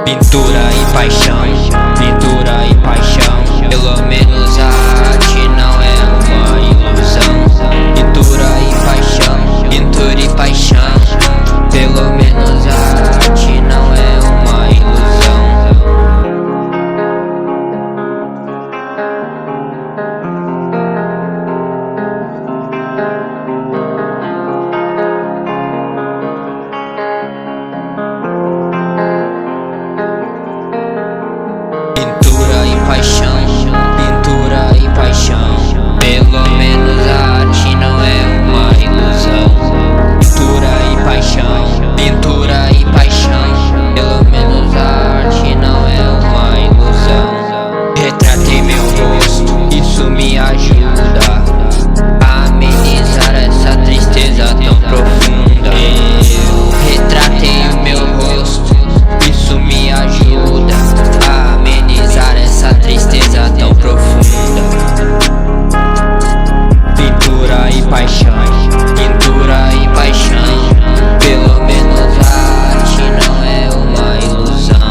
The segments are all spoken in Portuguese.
Pintura e paixão, pintura e paixão. Pelo menos a arte não é uma ilusão. Pintura e paixão, pintura e paixão. Pelo menos a arte não é uma ilusão. Pintura e paixão, pintura e paixão. Pelo menos a arte não é uma ilusão. Pintura e paixão, pintura e paixão. Pelo menos a arte não é uma ilusão. Retratei meu rosto, isso me ajuda a amenizar essa tristeza tão profunda. Eu retratei o meu rosto, isso me ajuda a amenizar essa tristeza tão profunda. Pintura e paixão, pintura e paixão. Pelo menos a arte não é uma ilusão.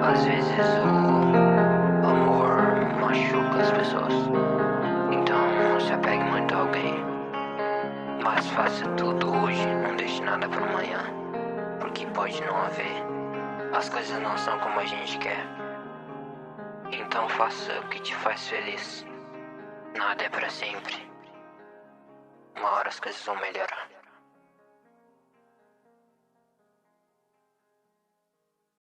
Às vezes o amor machuca as pessoas, então não se apegue muito a alguém, mas faça tudo hoje, não deixe nada para amanhã, porque pode não haver. As coisas não são como a gente quer, então faça o que te faz feliz. Nada é para sempre. Uma hora as coisas vão melhorar.